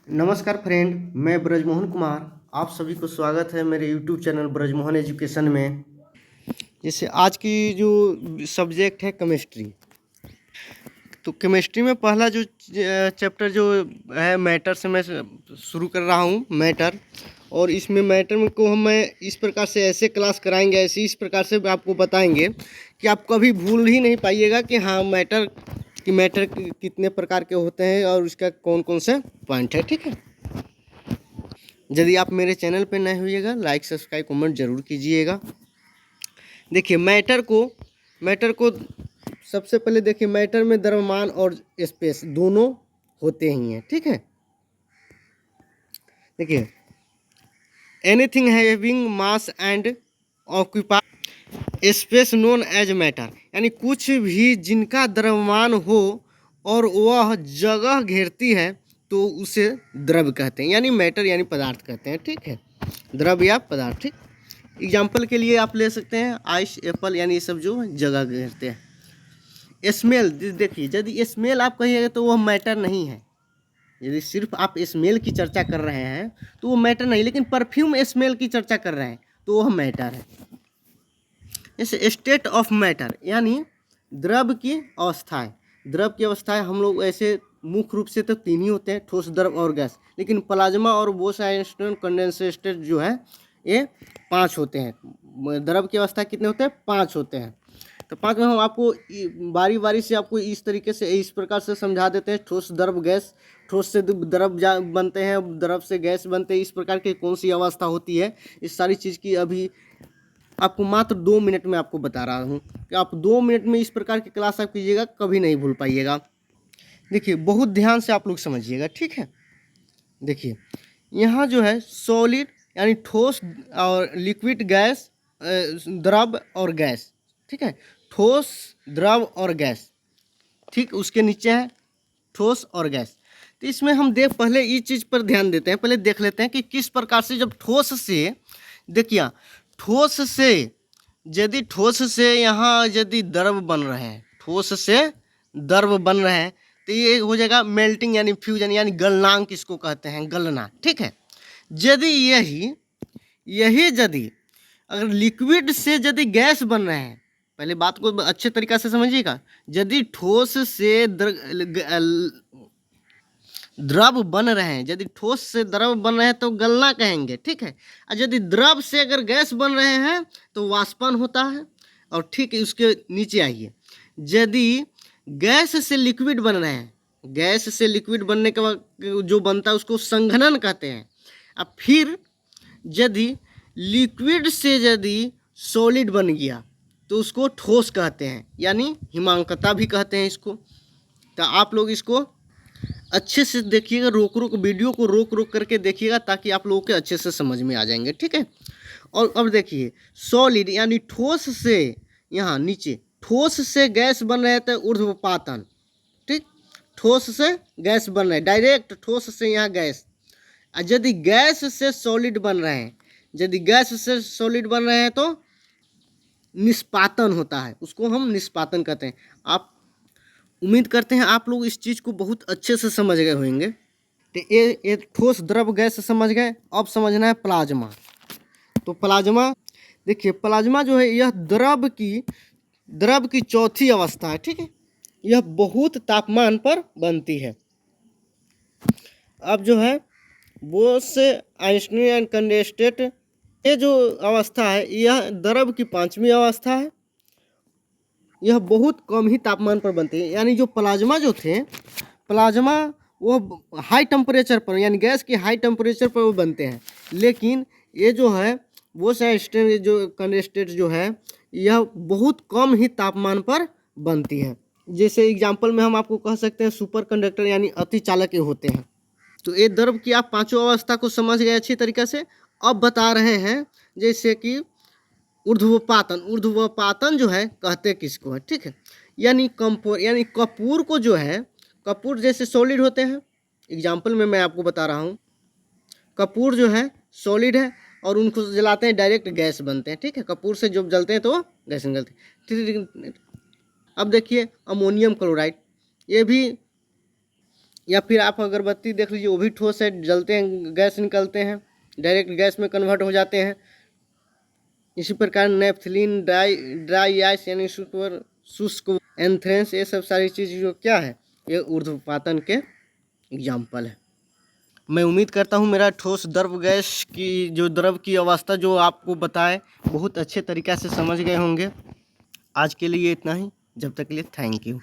नमस्कार फ्रेंड, मैं ब्रजमोहन कुमार। आप सभी को स्वागत है मेरे यूट्यूब चैनल ब्रजमोहन एजुकेशन में। जैसे आज की जो सब्जेक्ट है केमिस्ट्री, तो केमिस्ट्री में पहला जो चैप्टर जो है मैटर से मैं शुरू कर रहा हूँ मैटर। और इसमें मैटर में को हम मैं इस प्रकार से ऐसे क्लास कराएंगे, ऐसे इस प्रकार से आपको बताएंगे कि आप कभी भूल ही नहीं पाइएगा कि हाँ मैटर कितने प्रकार के होते हैं और उसका कौन कौन से पॉइंट है। ठीक है, यदि आप मेरे चैनल पर नए होइएगा लाइक सब्सक्राइब कमेंट जरूर कीजिएगा। देखिए मैटर को सबसे पहले देखिए, मैटर में द्रव्यमान और स्पेस दोनों होते ही हैं। ठीक है, देखिए anything having mass and occupy space known as matter, यानी कुछ भी जिनका द्रव्यमान हो और वह जगह घेरती है तो उसे द्रव्य कहते हैं, यानी मैटर यानी पदार्थ कहते हैं। ठीक है, द्रव्य या पदार्थ। ठीक, एग्जाम्पल के लिए आप ले सकते हैं आइस, एप्पल, यानी ये सब जो जगह घेरते हैं। स्मेल, देखिए यदि स्मेल आप कहिएगा तो वह मैटर नहीं है। यदि सिर्फ आप स्मेल की चर्चा कर रहे हैं तो वो मैटर नहीं, लेकिन परफ्यूम स्मेल की चर्चा कर रहे हैं तो वह मैटर है। जैसे स्टेट ऑफ मैटर यानी द्रव की अवस्थाएं। द्रव की अवस्थाएं हम लोग ऐसे मुख्य रूप से तो तीन ही होते हैं, ठोस, द्रव और गैस। लेकिन प्लाज्मा और बोस-आइंस्टीन कंडेंसेट जो है ये 5 होते हैं। द्रव की अवस्था कितने होते हैं? 5 होते हैं। तो 5 में हम आपको बारी बारी से आपको इस तरीके से इस प्रकार से समझा देते हैं। ठोस, द्रव, गैस। ठोस से द्रव बनते हैं, द्रव से गैस बनते हैं। इस प्रकार की कौन सी अवस्था होती है, इस सारी चीज़ की अभी आपको मात्र 2 मिनट में आपको बता रहा हूँ कि आप 2 मिनट में इस प्रकार की क्लास आप कीजिएगा, कभी नहीं भूल पाइएगा। देखिए बहुत ध्यान से आप लोग समझिएगा। ठीक है, देखिए यहाँ जो है सॉलिड यानी ठोस और लिक्विड, गैस, द्रव और गैस। ठीक है, ठोस, द्रव और गैस। ठीक, उसके नीचे है ठोस और गैस। तो इसमें हम पहले इस चीज़ पर ध्यान देते हैं, पहले देख लेते हैं कि किस प्रकार से जब ठोस से, देखिए ठोस से यहाँ यदि द्रव बन रहे हैं, ठोस से द्रव बन रहे हैं तो ये हो जाएगा मेल्टिंग यानी फ्यूजन यानी गलनांक इसको कहते हैं, गलना। ठीक है, यदि यही यदि अगर लिक्विड से यदि गैस बन रहे हैं, पहले बात को अच्छे तरीका से समझिएगा। यदि ठोस से द्रव बन रहे हैं, यदि ठोस से द्रव बन रहे हैं तो गलना कहेंगे। ठीक है, और यदि द्रव से अगर गैस बन रहे हैं तो वाष्पन होता है। और ठीक है, उसके नीचे आइए, यदि गैस से लिक्विड बन रहे हैं, गैस से लिक्विड बनने के बाद जो बनता है उसको संघनन कहते हैं। अब फिर यदि लिक्विड से यदि सॉलिड बन गया तो उसको ठोस कहते हैं, यानी हिमांकता भी कहते हैं इसको। तो आप लोग इसको अच्छे से देखिएगा, वीडियो को रोक करके देखिएगा ताकि आप लोगों के अच्छे से समझ में आ जाएंगे। ठीक है, और अब देखिए सॉलिड यानी ठोस से, यहाँ नीचे ठोस से गैस बन रहे थे, ऊर्ध्वपातन। ठीक, ठोस से गैस बन रहे, डायरेक्ट ठोस से यहाँ गैस। यदि गैस से सॉलिड बन रहे हैं, यदि गैस से सॉलिड बन रहे हैं तो निष्पातन होता है, उसको हम निष्पातन कहते हैं। आप उम्मीद करते हैं आप लोग इस चीज़ को बहुत अच्छे से समझ गए होंगे। तो ये ठोस, द्रव, गैस समझ गए। अब समझना है प्लाज्मा। तो प्लाज्मा, देखिए प्लाज्मा जो है यह द्रव की चौथी अवस्था है। ठीक है, यह बहुत तापमान पर बनती है। अब जो है वो से आइंस्टीन एंड कंडेंसेट, ये जो अवस्था है यह द्रव की 5वीं अवस्था है। यह बहुत कम ही तापमान पर बनते हैं, यानी जो प्लाज्मा जो थे, प्लाज्मा वो हाई टेम्परेचर पर, यानी गैस के हाई टेम्परेचर पर वो बनते हैं। लेकिन ये जो है वो स्टेट जो कंडेंसेट जो है यह बहुत कम ही तापमान पर बनती है। जैसे एग्जांपल में हम आपको कह सकते हैं सुपर कंडक्टर यानी अति चालक होते हैं। तो ये द्रव की आप 5वीं अवस्था को समझ गए अच्छी तरीके से। अब बता रहे हैं जैसे कि ऊर्ध्वपातन जो है कहते किसको है। ठीक है, यानी कपूर को जो है, कपूर जैसे सॉलिड होते हैं, एग्जाम्पल में मैं आपको बता रहा हूँ, कपूर जो है सॉलिड है और उनको जलाते हैं डायरेक्ट गैस बनते हैं। ठीक है, कपूर से जब जलते हैं तो गैस निकलती है। अब देखिए अमोनियम क्लोराइड, ये भी या फिर आप अगरबत्ती देख लीजिए, वो भी ठोस है, जलते हैं गैस निकलते हैं, डायरेक्ट गैस में कन्वर्ट हो जाते हैं। इसी प्रकार नेफ्थलीन, ड्राई आइस यानी शुष्क एंथ्रेंस, ये सब सारी चीज़ जो क्या है, ये ऊर्ध्वपातन के एग्जाम्पल है। मैं उम्मीद करता हूँ मेरा ठोस द्रव गैस की जो द्रव की अवस्था जो आपको बताए बहुत अच्छे तरीक़े से समझ गए होंगे। आज के लिए इतना ही, जब तक के लिए थैंक यू।